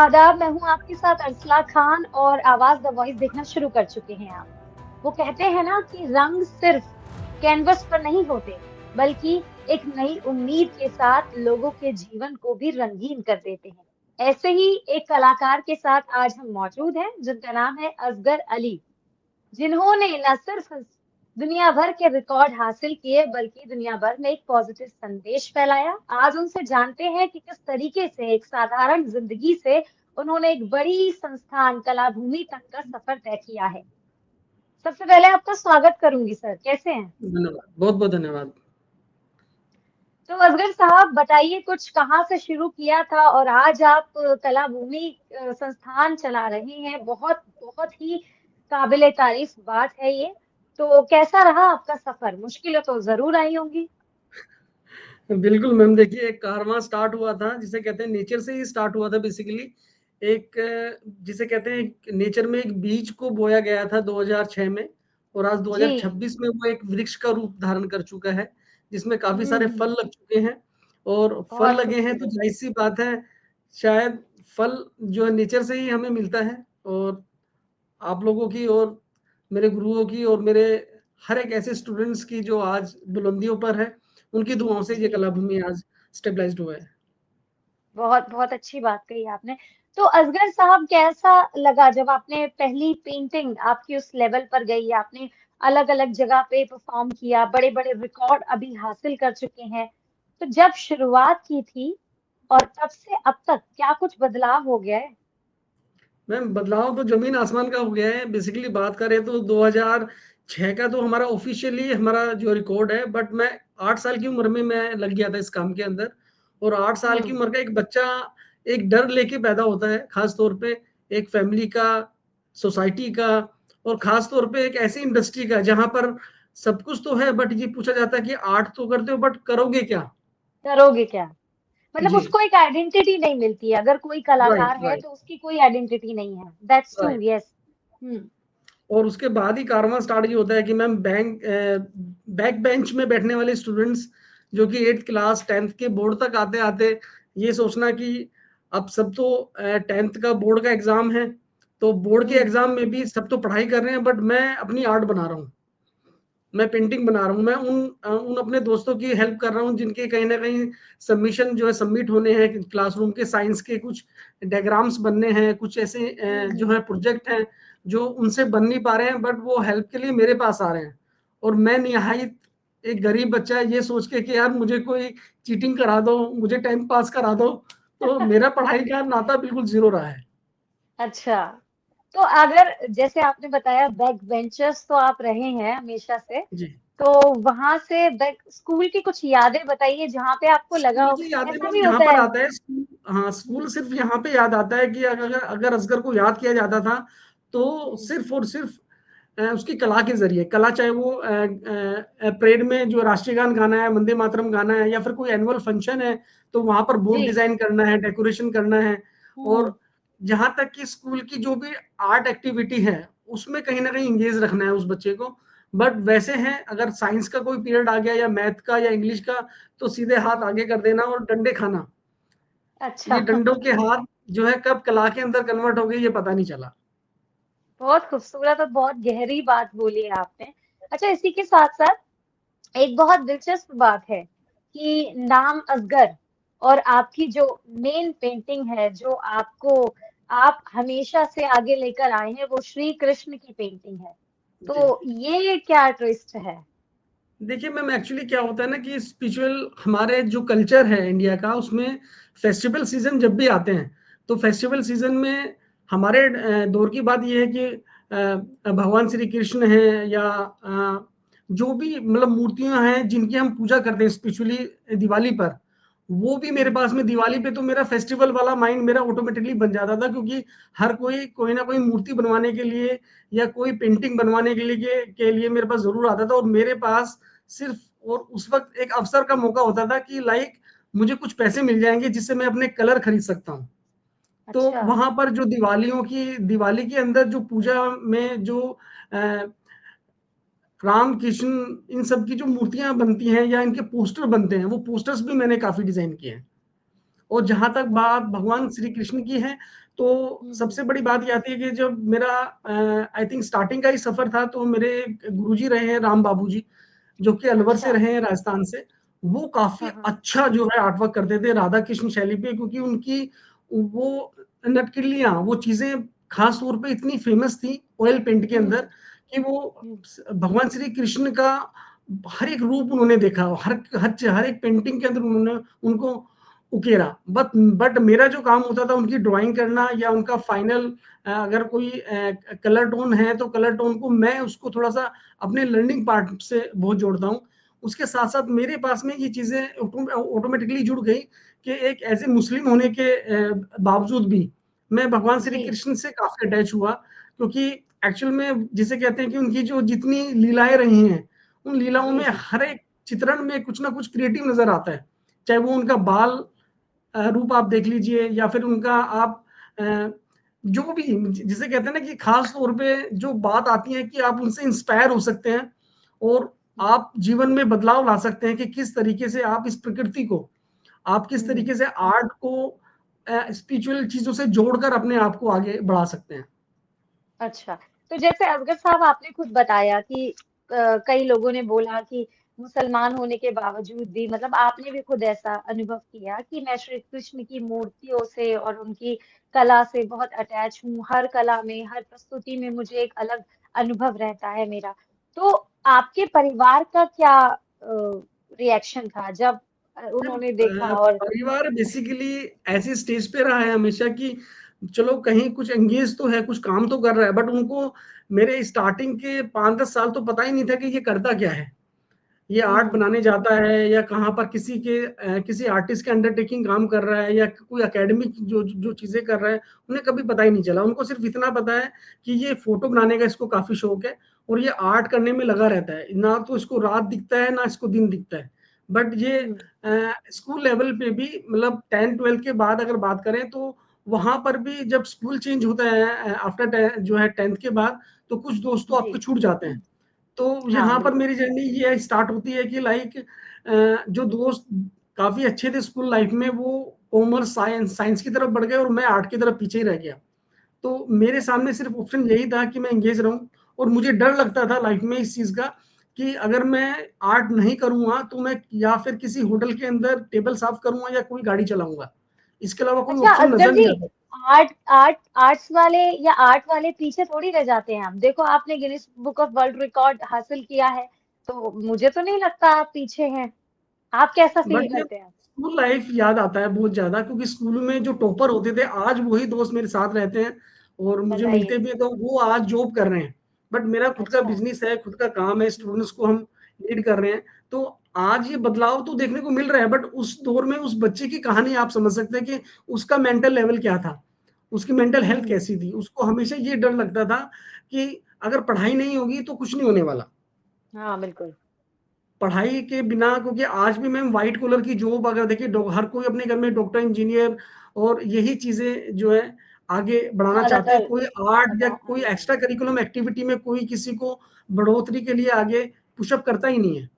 आदाब, मैं हूँ आपके साथ अरसला खान और आवाज़ द वॉइस देखना शुरू कर चुके हैं आप। वो कहते हैं ना कि रंग सिर्फ कैनवस पर नहीं होते, बल्कि एक नई उम्मीद के साथ लोगों के जीवन को भी रंगीन कर देते हैं। ऐसे ही एक कलाकार के साथ आज हम मौजूद हैं, जिनका नाम है असगर अली, जिन्होंने न सिर्फ दुनिया भर के रिकॉर्ड हासिल किए बल्कि दुनिया भर में एक पॉजिटिव संदेश फैलाया। आज उनसे जानते हैं कि किस तरीके से एक साधारण जिंदगी से उन्होंने एक बड़ी संस्थान कलाभूमि तक का सफर तय किया है। सबसे पहले आपका स्वागत करूंगी सर, कैसे हैं? धन्यवाद, बहुत-बहुत धन्यवाद। तो असगर साहब बताइए, कुछ कहाँ से शुरू किया था और आज आप कलाभूमि संस्थान चला रहे हैं। बहुत बहुत ही काबिले तारीफ बात है ये। तो कैसा रहा आपका सफर? मुश्किलें तो जरूर आई होंगी। बिल्कुल मैम, देखिए एक कारवां स्टार्ट हुआ था, जिसे कहते हैं नेचर से ही स्टार्ट हुआ था बेसिकली। एक जिसे कहते हैं नेचर में एक बीज को बोया गया था 2006 में और आज जी। 2026 में वो एक वृक्ष का रूप धारण कर चुका है, जिसमें काफ़ी सारे हम्म। फल लग चुके हैं और फल बहुत लगे हैं तो खूबसूरत। ज़ाहिर-सी बात है, शायद फल जो है नेचर से ही हमें मिलता है और आप लोगों की और मेरे गुरुओं की और मेरे हर एक ऐसे स्टूडेंट्स की जो आज बुलंदियों पर है, उनकी दुआओं से ये जी। कलाभूमि आज स्टेबलाइज़्ड हुआ है। बहुत बहुत अच्छी बात कही आपने। तो असगर साहब, कैसा लगा जब आपने पहली पेंटिंग आपकी उस लेवल पर गई, आपने अलग अलग जगह पे परफॉर्म किया, बड़े बड़े रिकॉर्ड अभी हासिल कर चुके हैं। तो जब शुरुआत की थी और तब से अब तक क्या कुछ बदलाव हो गया है? मैम, बदलाव तो ज़मीन आसमान का हो गया है। बेसिकली बात करें तो 2006 का तो हमारा ऑफ़िशियली हमारा जो रिकॉर्ड है, बट मैं 8 साल की उम्र में मैं लग गया था इस काम के अंदर और 8 साल की हम्म। उम्र का एक बच्चा एक डर लेके पैदा होता है, ख़ास तौर पे एक फ़ैमिली का, सोसाइटी का और ख़ास तौर पे एक ऐसी इंडस्ट्री का जहाँ पर सब कुछ तो है बट ये पूछा जाता है कि आर्ट तो करते हो बट करोगे क्या? करोगे क्या? मतलब जी, उसको एक आइडेंटिटी नहीं मिलती है। अगर कोई राइट, कलाकार है राइट, तो उसकी कोई आइडेंटिटी नहीं है। That's true, right. यस। हम्म। और उसके बाद ही कारवां स्टार्ट ये होता है कि मैम बैक बेंच में बैठने वाले स्टूडेंट्स जो कि 8th क्लास 10th के बोर्ड तक आते-आते ये सोचना कि अब सब तो 10th का बोर्ड का एग्ज़ाम है, तो बोर्ड के हम्म। एग्ज़ाम में भी सब तो पढ़ाई कर रहे हैं बट मैं अपनी आर्ट बना रहा हूँ। मैं पेंटिंग बना रहा हूँ। मैं उन अपने दोस्तों की हेल्प कर रहा हूँ जिनके कहीं न कहीं सबमिशन जो है सबमिट होने हैं क्लासरूम के साइंस के कुछ डायग्राम्स बनने हैं, कुछ ऐसे जो हम्म। है प्रोजेक्ट हैं, जो उनसे बन नहीं पा रहे हैं बट वो हेल्प के लिए मेरे पास आ रहे हैं। और मैं निहायत एक गरीब बच्चा ये सोच के कि यार मुझे कोई चीटिंग करा दो, मुझे 10th पास करा दो, तो मेरा पढ़ाई का नाता बिल्कुल ज़ीरो रहा है। अच्छा। तो अगर जैसे आपने बताया बैक बेंचर्स तो आप रहे हैं हमेशा से, जी। तो वहां से बैक स्कूल की कुछ यादें बताइए जहां पे आपको लगा स्कूल हो। की यादें ऐसा मैम भी यहाँ होता पर है। आता है हाँ, स्कूल सिर्फ यहाँ पे याद आता है कि अगर अगर असगर को याद किया जाता था, तो हम्म। सिर्फ और सिर्फ उसकी कला के ज़रिए, कला चाहे वो परेड में जो राष्ट्रीय गान गाना है, वंदे मातरम गाना है या फिर कोई एनुअल फंक्शन है, तो वहाँ पर बोर्ड जी। डिज़ाइन करना है, डेकोरेशन करना है हम्म। और जहाँ तक कि स्कूल की जो भी आर्ट एक्टिविटी है, उसमें कहीं न कहीं एंगेज रखना है उस बच्चे को। बट वैसे हैं, अगर साइंस का कोई पीरियड आ गया या मैथ का या इंग्लिश का, तो सीधे हाथ हम्म। आगे कर देना और डंडे खाना। अच्छा। ये डंडों के हाथ जो है कब कला के अंदर कन्वर्ट हो गए ये पता नहीं चला। बहुत खूबसूरत और बहुत गहरी बात बोली है आपने। अच्छा, इसी के साथ साथ एक बहुत दिलचस्प बात है कि नाम असगर और आपकी जो मेन पेंटिंग है, जो आपको आप हमेशा से आगे लेकर आए हैं, वो श्री कृष्ण की पेंटिंग है। जी। तो ये क्या ट्विस्ट है? देखिए मैम, एक्चुअली क्या होता है ना कि स्पिरिचुअल हमारे जो कल्चर है इंडिया का उसमें फेस्टिवल सीज़न जब भी आते हैं, तो फेस्टिवल सीज़न में हमारे दौर की बात ये है कि भगवान श्री कृष्ण हैं या जो भी मतलब मूर्तियाँ हैं जिनकी हम पूजा करते हैं स्पिरिचुअली दिवाली पर, वो भी मेरे हम्म। पास में दिवाली पे तो मेरा फेस्टिवल वाला माइंड मेरा ऑटोमेटिकली बन जाता था क्योंकि हर कोई ना कोई मूर्ति बनवाने के लिए या कोई पेंटिंग बनवाने के लिए मेरे पास ज़रूर आता था और मेरे पास सिर्फ और उस वक़्त एक अवसर का मौका होता था कि लाइक मुझे कुछ पैसे मिल जाएँगे जिससे मैं अपने कलर खरीद सकता हूँ। तो अच्छा। वहाँ पर जो दिवाली के अंदर जो पूजा में जो अ, राम, कृष्ण इन सब की जो मूर्तियाँ बनती हैं या इनके पोस्टर बनते हैं, वो पोस्टर्स भी मैंने काफ़ी डिज़ाइन किए हैं। और जहाँ तक बात भगवान श्री कृष्ण की है, तो हुँ। सबसे बड़ी बात ये आती है कि जब मेरा आई थिंक स्टार्टिंग का ही सफ़र था, तो मेरे गुरुजी रहे हैं राम बाबू जी, जो कि अलवर से अच्छा। रहे हैं, राजस्थान से। वो काफ़ी हाँ, हाँ। अच्छा जो है आर्ट वर्क करते थे राधा कृष्ण शैली पे, क्योंकि उनकी वो नटकिल्लियाँ, वो चीज़ें ख़ास तौर पे इतनी फ़ेमस थी ऑयल पेंट के अंदर, हुँ, कि वो हुँ। भगवान श्री कृष्ण का हर एक रूप उन्होंने देखा, हर एक पेंटिंग के अंदर उन्होंने उनको उकेरा। बट मेरा जो काम होता था उनकी ड्राइंग करना या उनका फाइनल, अगर कोई कलर टोन है तो कलर टोन को मैं उसको थोड़ा-सा अपने लर्निंग पार्ट से बहुत जोड़ता हूँ। उसके साथ-साथ मेरे पास में ये चीज़ें ऑटोमेटिकली जुड़ गई कि एक ऐज़ ए मुस्लिम होने के बावजूद भी मैं भगवान श्री जी, कृष्ण से काफ़ी अटैच हुआ, क्योंकि एक्चुअल में जिसे कहते हैं कि उनकी जो जितनी लीलाएँ रही हैं, उन लीलाओं जी, में जी। हर एक चित्रण में कुछ ना कुछ क्रिएटिव नज़र आता है। चाहे वो उनका बाल रूप आप देख लीजिए, या फिर उनका आप अ, जो भी जिसे कहते हैं ना कि खास तौर पे जो बात आती है कि आप उनसे इंस्पायर हो सकते हैं और हुँ, आप जीवन में बदलाव ला सकते हैं कि किस तरीके से आप इस प्रकृति को, आप किस हुँ। तरीके से आर्ट को स्पिरिचुअल चीज़ों से जोड़कर अपने आप को आगे बढ़ा सकते हैं। अच्छा, तो जैसे असगर साहब आपने खुद बताया कि कई लोगों ने बोला कि मुसलमान होने के बावजूद भी मतलब आपने भी खुद ऐसा अनुभव किया कि मैं श्री कृष्ण की मूर्तियों से और उनकी कला से बहुत अटैच हूँ। हर कला में, हर प्रस्तुति में मुझे एक अलग अनुभव रहता है मेरा। तो आपके परिवार का क्या रिएक्शन था जब मैम उन्होंने देखा और परिवार बेसिकली ऐसी स्टेज पे रहा है हमेशा कि चलो कहीं कुछ एंगेज तो है, कुछ काम तो कर रहा है, बट उनको मेरे स्टार्टिंग के 5-10 साल तो पता ही नहीं था कि ये करता क्या है। ये आर्ट हुँ, बनाने जाता है या कहाँ पर किसी आर्टिस्ट के अंडरटेकिंग काम कर रहा है या कोई एकेडमिक जो जो चीज़ें कर रहा है, उन्हें कभी पता ही नहीं चला। उनको सिर्फ़ इतना पता है कि ये फ़ोटो बनाने का इसको काफ़ी शौक है और ये आर्ट करने में लगा रहता है। ना तो इसको रात दिखता है, ना इसको दिन दिखता है। बट ये हुँ, स्कूल लेवल पे भी मतलब 10-12 के बाद अगर बात करें तो वहाँ पर भी जब स्कूल चेंज होता है आफ्टर जो है 10th के बाद, तो कुछ दोस्त तो जी। आपके छूट जाते हैं। तो हाँ, यहाँ पर बिल्कुल। मेरी जर्नी ये स्टार्ट होती है कि लाइक जो दोस्त काफ़ी अच्छे थे स्कूल लाइफ में, वो कॉमर्स, साइंस की तरफ बढ़ गए और मैं आर्ट की तरफ पीछे ही रह गया। तो मेरे सामने सिर्फ़ ऑप्शन यही था कि मैं एंगेज रहूँ और मुझे डर लगता था लाइफ में इस चीज़ का कि अगर मैं आर्ट नहीं करूँगा, तो मैं या फिर किसी होटल के अंदर टेबल साफ़ करूँगा या कोई गाड़ी चलाऊँगा। इसके अलावा कोई अच्छा ऑप्शन असगर नज़र जी, नहीं आता। आर्ट्स वाले या आर्ट वाले पीछे थोड़ी रह जाते हैं। आप देखो आपने Guinness book of world record हासिल किया है, तो मुझे तो नहीं लगता आप पीछे हैं। आप कैसा बट फील जब करते हैं? स्कूल लाइफ याद आता है बहुत ज़्यादा, क्योंकि स्कूल में जो हम्म, टॉपर होते थे, आज वही दोस्त मेरे साथ रहते हैं और मुझे मिलते बताइए। भी हैं, तो वो आज जॉब कर रहे हैं। बट मेरा खुद का अच्छा। बिज़नेस है, खुद का काम है, हम्म, स्टूडेंट्स को हम लीड कर रहे हैं। तो आज ये बदलाव तो देखने को मिल रहा है, बट उस दौर में उस बच्चे की कहानी आप समझ सकते हैं कि उसका मेंटल लेवल क्या था, उसकी मेंटल हेल्थ हम्म, कैसी थी। उसको हमेशा ये डर लगता था कि अगर पढ़ाई नहीं होगी तो कुछ नहीं होने वाला। हाँ बिल्कुल। पढ़ाई के बिना, क्योंकि आज भी मैम व्हाइट कॉलर की जॉब अगर देखिए, हर कोई अपने घर में डॉक्टर, इंजीनियर और यही चीज़ें जो है आगे बढ़ाना चाहते हैं। ज्यादातर कोई आर्ट या कोई एक्स्ट्रा हाँ। करिकुलम एक्टिविटी में कोई किसी को बढ़ोतरी के लिए आगे पुशअप करता ही नहीं है।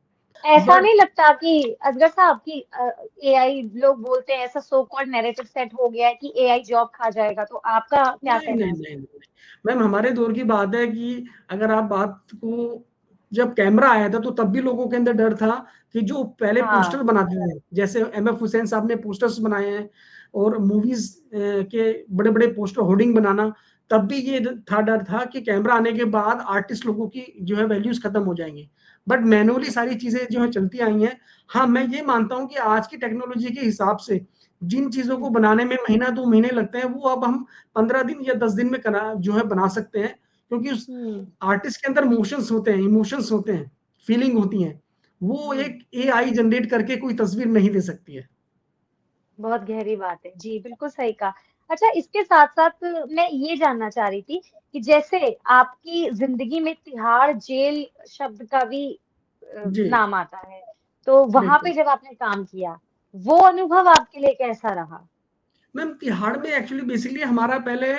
ऐसा बट नहीं लगता कि असगर साहब की एआई लोग बोलते हैं ऐसा सो कॉल्ड नैरेटिव सेट हो गया है कि एआई जॉब खा जाएगा, तो आपका क्या नहीं, कहना नहीं, है इस नहीं, पे? नहीं। मैम हमारे दौर की बात है कि अगर आप बात को, जब कैमरा आया था तो तब भी लोगों के अंदर डर था कि जो पहले पोस्टर हाँ। बनाते थे, जैसे एमएफ हुसैन साहब ने पोस्टर्स बनाए हैं और मूवीज़ के बड़े-बड़े पोस्टर होर्डिंग बनाना, तब भी ये था, डर था कि कैमरा आने के बाद आर्टिस्ट लोगों की जो है वैल्यूज़ खत्म हो जाएँगी। बट मैनुअली हम्म, सारी चीज़ें जो है चलती आई हैं। हाँ, मैं ये मानता हूँ कि आज की टेक्नोलॉजी के हिसाब से जिन चीज़ों को हम्म, बनाने में महीना 2 महीने लगते हैं, वो अब हम 15 दिन या 10 दिन में जो है बना सकते हैं, क्योंकि उस हम्म, आर्टिस्ट के अंदर मोशंस होते हैं, इमोशंस होते हैं, फीलिंग होती हैं। वो हम्म। एक एआई जनरेट करके कोई तस्वीर नहीं दे सकती है। बहुत गहरी बात है। जी, बिल्कुल सही कहा। अच्छा इसके साथ-साथ मैं ये जानना चाह रही थी कि जैसे आपकी ज़िंदगी में तिहाड़ जेल शब्द का भी जी, नाम आता है। तो वहाँ पे बिल्कुल। जब आपने काम किया, वो अनुभव आपके लिए कैसा रहा? मैम तिहाड़ में एक्चुअली बेसिकली हमारा पहले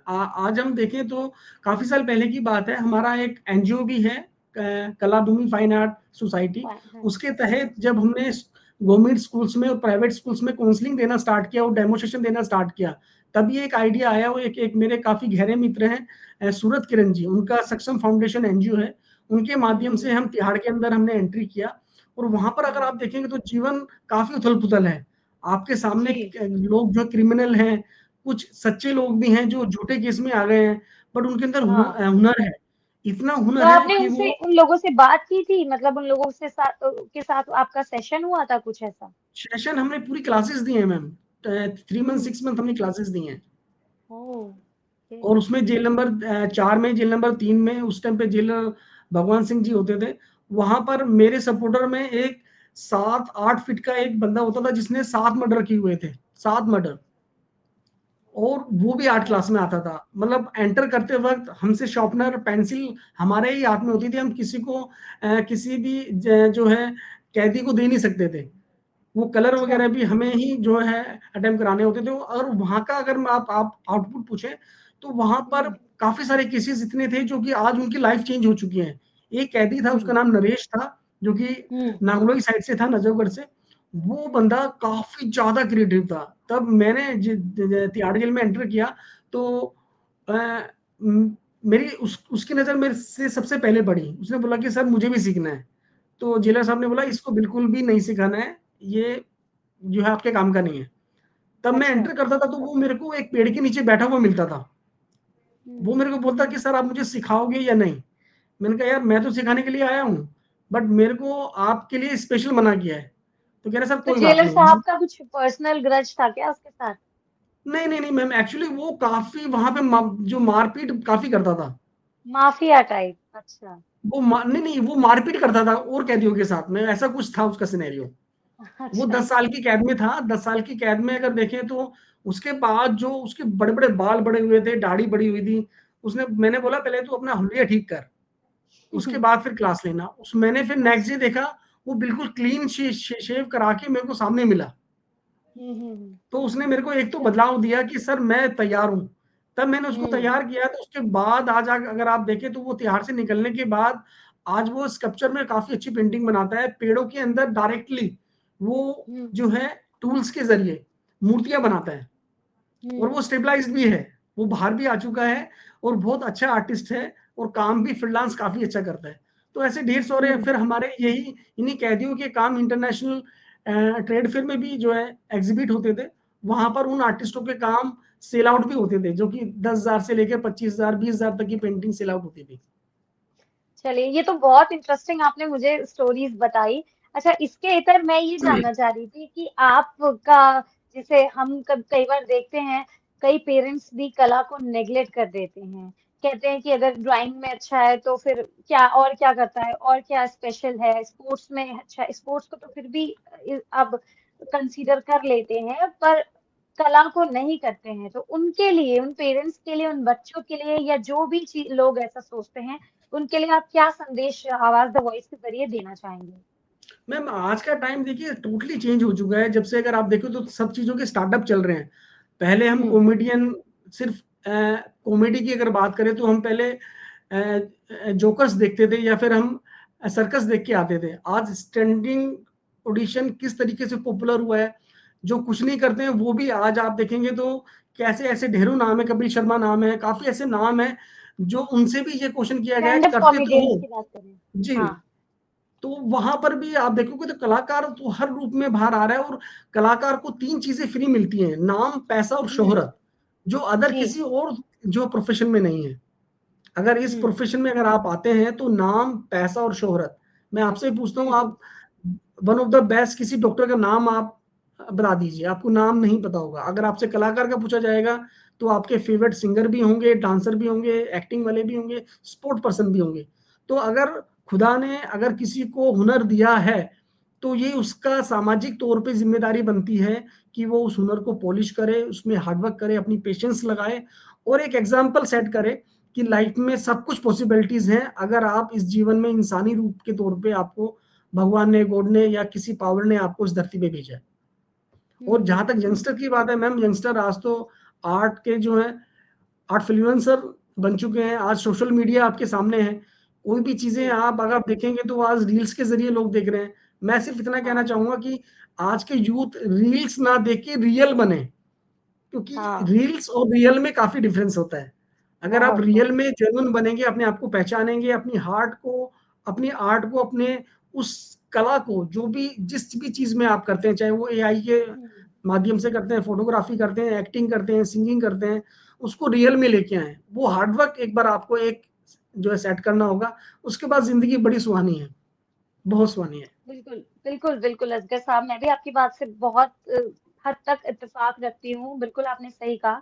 आज हम देखें तो काफ़ी साल पहले की बात है, हमारा एक एनजीओ भी है, कला भूमि फाइन आर्ट सोसाइटी। हाँ, हाँ। उसके तहत जब हमने गवर्नमेंट स्कूल्स में और प्राइवेट स्कूल्स में काउंसलिंग देना स्टार्ट किया और डेमो सेशन देना स्टार्ट किया, तभी एक आइडिया आया, वो एक मेरे काफ़ी गहरे मित्र हैं सूरत किरण जी, उनका सक्षम फाउंडेशन एनजीओ है, उनके माध्यम से हम तिहाड़ के अंदर हमने एंट्री किया और वहाँ पर अगर आप देखेंगे तो जीवन काफ़ी उथल-पुथल है। आपके सामने जी। लोग जो क्रिमिनल हैं, कुछ सच्चे लोग भी हैं जो झूठे केस में आ गए हैं, बट उनके अंदर हाँ। हुनर है। इतना तो हुनर है आपने कि उनसे वो उन लोगों से बात की थी? मतलब उन लोगों से के साथ आपका सेशन हुआ था कुछ ऐसा? सेशन हमने पूरी क्लासेस दी हैं मैम। 3 मंथ हुँ। 6 मंथ हमने क्लासेस दी हैं। ओह! ओके। और उसमें जेल नंबर 4 में, जेल नंबर 3 में उस टाइम पे जेलर भगवान सिंह जी होते थे। वहाँ पर मेरे सपोर्टर में एक 7-8 फीट का एक बंदा होता था जिसने 7 मर्डर किए हुए थे, 7 मर्डर। और वो भी आर्ट अच्छा। क्लास में आता था। मतलब एंटर करते वक़्त हमसे शार्पनर, पेंसिल हमारे ही हाथ में होती थी। हम किसी को किसी भी जो है कैदी को दे नहीं सकते थे। वो कलर अच्छा। वगैरह भी हमें ही जो है अटेम्प्ट कराने होते थे। और वहाँ का अगर मैं आप आउटपुट पूछें, तो वहाँ पर हुँ। काफ़ी सारे केसेज़ इतने थे जो कि आज उनकी लाइफ़ चेंज हो चुकी है। एक कैदी था, उसका हुँ। नाम नरेश था, जो कि हुँ। नांगलोई साइड से था, नजफगढ़ से। वो हुँ। बंदा काफ़ी ज़्यादा क्रिएटिव था। तब मैंने तिहाड़ जेल में एंटर किया तो अ, उम, मेरी उसकी नज़र मेरे से सबसे पहले पड़ी। उसने बोला कि सर मुझे भी सीखना है। तो जेलर साहब ने बोला इसको बिल्कुल भी नहीं सिखाना है, ये जो है आपके काम का नहीं है। तब मैं अच्छा। एंटर करता था तो वो मेरे को एक पेड़ के नीचे बैठा हुआ मिलता था। वो हुँ। मेरे को बोलता कि सर आप मुझे सिखाओगे या नहीं? मैंने कहा यार मैं तो सिखाने के लिए आया हूँ, बट मेरे को आपके लिए स्पेशल मना किया है। तो कह रहे सर तो कोई बात जेलर नहीं। साहब का कुछ पर्सनल ग्रज था क्या उसके साथ? नहीं, नहीं, नहीं मैम, एक्चुअली वो काफ़ी वहाँ पे जो मारपीट काफ़ी करता था। माफिया टाइप, अच्छा। नहीं, नहीं, वो मारपीट करता था और कैदियों के साथ में, ऐसा कुछ था उसका सिनेरियो। वो अच्छा। 10 साल की कैद में था। 10 साल की कैद में अगर देखें तो उसके बाद जो उसके बड़े-बड़े बाल बड़े हुए थे, दाढ़ी बड़ी हुई थी। उसने मैंने बोला पहले तू अपना हुलिया ठीक कर, उसके बाद फिर क्लास लेना। मैंने फिर नेक्स्ट अच्छा। डे देखा, वो बिल्कुल क्लीन शेव करा के मेरे को सामने मिला। तो उसने मेरे को एक तो अच्छा। बदलाव दिया कि सर मैं तैयार हूँ। तब मैंने उसको हुँ। तैयार किया, तो उसके बाद आज अगर आप देखें तो वो तिहाड़ से निकलने के बाद आज वो स्कल्पचर में काफ़ी अच्छी पेंटिंग बनाता है। पेड़ों के अंदर डायरेक्टली वो हुँ। जो है टूल्स के ज़रिए मूर्तियाँ बनाता है और वो हुँ। स्टेबलाइज़्ड भी है। वो बाहर भी आ चुका है और बहुत अच्छा आर्टिस्ट है और काम भी फ्रीलांस काफ़ी अच्छा करता है। तो ऐसे ढेर सारे हुँ। फिर हमारे यही इन्हीं कैदियों के काम इंटरनेशनल ट्रेड फेयर में भी जो है एग्ज़िबिट होते थे। वहाँ पर उन आर्टिस्टों के काम सेल आउट भी होते थे, जो कि 10,000 से लेके 25,000 20,000 तक की पेंटिंग सेल आउट होती थी। चलिए, ये तो बहुत इंटरेस्टिंग आपने मुझे स्टोरीज बताई। अच्छा, इसके इतर मैं ये जानना चाह रही थी कि आपका, जैसे हम कई बार देखते हैं, कई पेरेंट्स भी कला को नेग्लेक्ट कर देते हैं। कहते हैं कि अगर ड्राइंग में अच्छा है तो फिर क्या करता है और क्या स्पेशल है, स्पोर्ट्स में अच्छा है, स्पोर्ट्स को तो फिर भी अब कंसीडर कर लेते हैं, पर कला को नहीं करते हैं। तो उनके लिए, उन पेरेंट्स के लिए, उन बच्चों के लिए, या जो भी लोग ऐसा सोचते हैं, उनके लिए आप क्या संदेश आवाज द वॉइस के जरिए देना चाहेंगे? मैम आज का टाइम देखिए टोटली चेंज हो चुका है। जब से अगर आप देखो तो सब चीज़ों के स्टार्टअप चल रहे हैं। पहले हम हुँ। कॉमेडियन सिर्फ़ कॉमेडी की अगर बात करें तो हम पहले जोकर्स देखते थे या फिर हम सर्कस देख के आते थे। आज स्टैंडिंग ऑडिशन किस तरीके से पॉपुलर हुआ है, जो कुछ नहीं करते हैं वो भी आज आप देखेंगे तो कैसे ऐसे ढेरों नाम है, कपिल शर्मा नाम है, काफ़ी ऐसे नाम हैं, जो उनसे भी ये क्वेश्चन किया गया है स्टैंड अप करते तो कॉमेडियंस हो। की बात करें। जी। हाँ। तो वहाँ पर भी आप देखोगे तो कलाकार तो हर रूप में बाहर आ रहा है और कलाकार को 3 चीज़ें फ्री मिलती हैं, नाम, पैसा और हुँ। शोहरत, जो अदर जी। किसी और जो प्रोफ़ेशन में नहीं है। अगर इस हुँ। प्रोफ़ेशन में अगर आप आते हैं तो नाम, पैसा और शोहरत। मैं आपसे पूछता हूँ, हुँ। आप वन ऑफ द बेस्ट किसी डॉक्टर का नाम आप बता दीजिए, आपको नाम नहीं पता होगा। अगर आपसे कलाकार का पूछा जाएगा तो आपके फ़ेवरेट सिंगर भी होंगे, डांसर भी होंगे, एक्टिंग वाले भी होंगे, स्पोर्ट पर्सन भी होंगे। तो अगर खुदा ने अगर किसी को हुनर दिया है, तो ये उसका सामाजिक तौर पे ज़िम्मेदारी बनती है कि वो उस हुनर को पॉलिश करे, उसमें हार्ड वर्क करे, अपनी पेशेंस लगाए और एक एग्ज़ाम्पल सेट करे कि लाइफ़ में सब कुछ पॉसिबिलिटीज़ हैं, अगर आप इस जीवन में इंसानी रूप के तौर पे आपको भगवान ने, गॉड ने या किसी पावर ने आपको इस धरती पे भेजा है। और हुँ। जहाँ तक यंगस्टर की बात है मैम, यंगस्टर आज तो आर्ट के जो हैं, आर्ट इन्फ्लुएंसर बन चुके हैं। आज सोशल मीडिया आपके सामने है। कोई भी चीज़ें जी। आप अगर देखेंगे तो आज रील्स के ज़रिए लोग देख रहे हैं। मैं सिर्फ़ इतना कहना हाँ। चाहूँगा कि आज के यूथ रील्स ना देख के रियल बने। क्योंकि हाँ, रील्स और रियल में काफ़ी डिफरेंस होता है। अगर आप बहुत, रियल बहुत। में जेन्युइन बनेंगे, अपने आप को पहचानेंगे, अपनी आर्ट को, अपने उस कला को, जो भी जिस भी चीज़ में आप करते हैं, चाहे वो एआई के हुँ, माध्यम से करते हैं, फ़ोटोग्राफ़ी करते हैं, एक्टिंग करते हैं, सिंगिंग करते हैं, उसको रियल में लेके आएँ। वो हार्ड वर्क एक बार आपको एक जो है सेट करना होगा, उसके बाद ज़िंदगी बड़ी सुहानी है, बहुत सुहानी है। बिल्कुल, बिल्कुल, बिल्कुल असगर साहब, मैं भी आपकी बात से बहुत हद तक इत्तेफ़ाक रखती हूँ, बिल्कुल आपने सही कहा।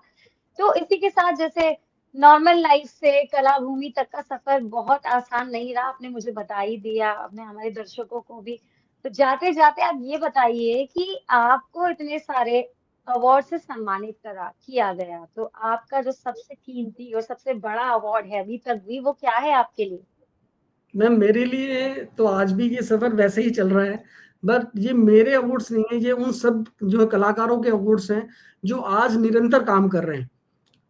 तो इसी के साथ जैसे नॉर्मल लाइफ से कला भूमि तक का सफर बहुत आसान नहीं रहा, आपने मुझे बता ही दिया, आपने हमारे दर्शकों को भी। तो जाते-जाते आप ये बताइए कि आपको इतने सारे अवार्ड से सम्मानित करा किया गया, तो आपका जो सबसे कीमती और सबसे बड़ा अवार्ड है अभी तक भी, वो क्या है आपके लिए? मैम मेरे लिए तो आज भी ये सफ़र वैसे ही चल रहा है, बट ये मेरे अवार्ड्स नहीं है, ये उन सब जो कलाकारों के अवार्ड्स हैं, जो आज निरंतर काम कर रहे हैं।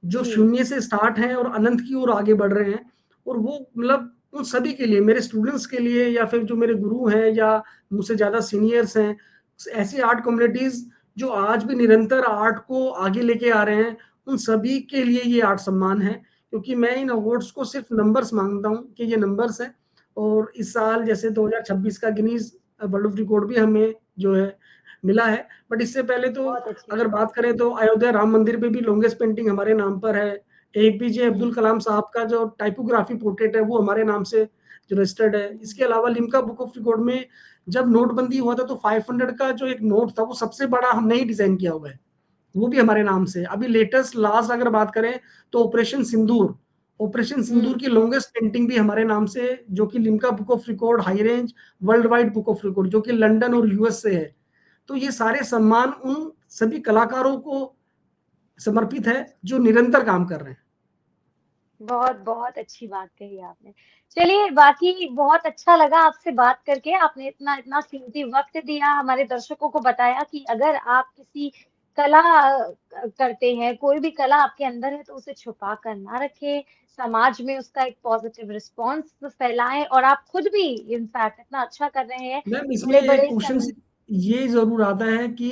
जो जी, शून्य से स्टार्ट हैं और अनंत की ओर आगे बढ़ रहे हैं, और वो मतलब उन सभी के लिए, मेरे स्टूडेंट्स के लिए, या फिर जो मेरे गुरु हैं या मुझसे ज़्यादा सीनियर्स हैं, ऐसी आर्ट कम्युनिटीज़ जो आज भी निरंतर आर्ट को आगे लेके आ रहे हैं, उन सभी के लिए ये आर्ट सम्मान है। क्योंकि मैं इन अवार्ड्स को सिर्फ़ नंबर्स मानता हूँ कि ये नंबर्स हैं, और इस साल जैसे 2026 का गिनीज़ वर्ल्ड ऑफ रिकॉर्ड भी हमें जो है मिला है। बट इससे पहले तो बहुत अच्छी अगर बात बात है। करें तो अयोध्या राम मंदिर पे भी लॉन्गेस्ट पेंटिंग हमारे नाम पर है। एपीजे हुँ, अब्दुल कलाम साहब का जो टाइपोग्राफी पोर्ट्रेट है वो हमारे नाम से जो रजिस्टर्ड है। हुँ, इसके अलावा लिम्का बुक ऑफ रिकॉर्ड में जब नोटबंदी हुआ था तो 500 का जो एक नोट था वो सबसे बड़ा हमने ही डिज़ाइन किया हुआ है। वो भी हमारे नाम से। अभी लेटेस्ट लास्ट अगर बात करें तो ऑपरेशन हुँ, सिंदूर की लॉन्गेस्ट पेंटिंग भी हमारे नाम से, जो कि Limca book of record high range world wide book of record जो कि लंदन और यूएस से है। तो ये सारे सम्मान उन सभी कलाकारों को समर्पित है जो निरंतर काम कर रहे हैं। बहुत, बहुत अच्छी बात कही आपने। चलिए, बाकी बहुत अच्छा लगा आपसे बात करके, आपने इतना इतना कीमती वक़्त दिया, हमारे दर्शकों को बताया कि अगर आप किसी कला करते हैं, कोई भी कला आपके अंदर है, तो उसे छुपा कर ना रखें, समाज में उसका एक पॉज़िटिव रिस्पॉन्स फैलाएँ और आप खुद भी इनफैक्ट इतना अच्छा कर रहे हैं, मैम इसमें एक बड़े-बड़े क्वेश्चन सम ये ज़रूर आता है कि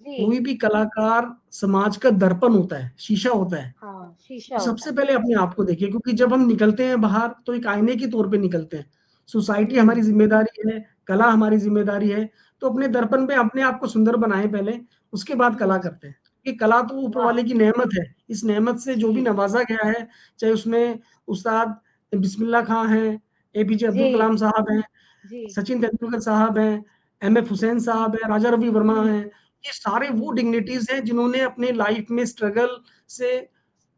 जी, कोई भी कलाकार समाज का दर्पण होता है, शीशा होता है। हाँ, शीशा तो होता सबसे है। पहले अपने आप को देखिए, क्योंकि जब हम निकलते हैं बाहर तो एक आईने के तौर पे निकलते हैं। सोसाइटी हुँ, हमारी ज़िम्मेदारी है, कला हमारी ज़िम्मेदारी है, तो अपने दर्पण पे अपने आप को सुंदर बनाएँ पहले, उसके बाद कला हुँ, करते हैं। ये कला तो ऊपर वाह! वाले की नेमत है, इस नेमत से जो भी जी, नवाज़ा गया है, चाहे उसमें उस्ताद बिस्मिल्लाह खां हैं, एपीजे जी, अब्दुल कलाम साहब हैं, जी, सचिन तेंदुलकर साहब हैं, एमएफ हुसैन साहब हैं, राजा रवि वर्मा हुँ, हैं, ये सारे वो हुँ। डिग्निटीज़ हैं जिन्होंने अपने लाइफ में स्ट्रगल से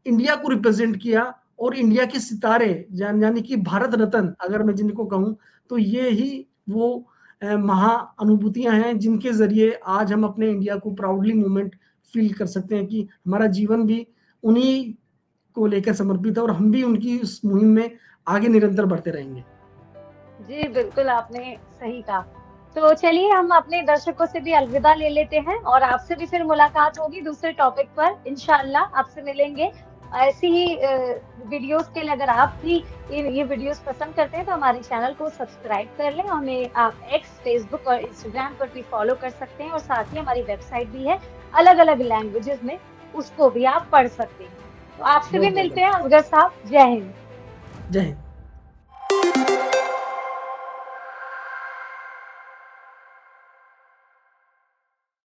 इंडिया को रिप्रेजेंट किया, और इंडिया के सितारे यानी कि भारत रत्न अगर मैं जिनको कहूँ, तो ये ही वो महा अनुभूतियाँ हैं जिनके ज़रिए आज हम अपने इंडिया को प्राउडली मोमेंट फ़ील कर सकते हैं कि हमारा जीवन भी उन्हीं को लेकर समर्पित है, और हम भी उनकी उस मुहिम में आगे निरंतर बढ़ते रहेंगे। जी, बिल्कुल आपने सही कहा। तो चलिए हम अपने दर्शकों से भी अलविदा ले लेते हैं और आपसे भी फिर मुलाकात होगी दूसरे टॉपिक पर इंशाअल्लाह आपसे मिलेंगे। ऐसी ही वीडियोज़ के लिए अगर आप भी ये वीडियोज़ पसंद करते हैं तो हमारे चैनल को सब्सक्राइब कर लें। हमें आप एक्स, फ़ेसबुक और इंस्टाग्राम पर भी फ़ॉलो कर सकते हैं और साथ ही हमारी वेबसाइट भी है अलग-अलग लैंग्वेजेज़ में, उसको भी आप पढ़ सकते हैं। तो आपसे भी बहुत बहुत मिलते हैं असगर साहब। जय हिंद। जय हिंद।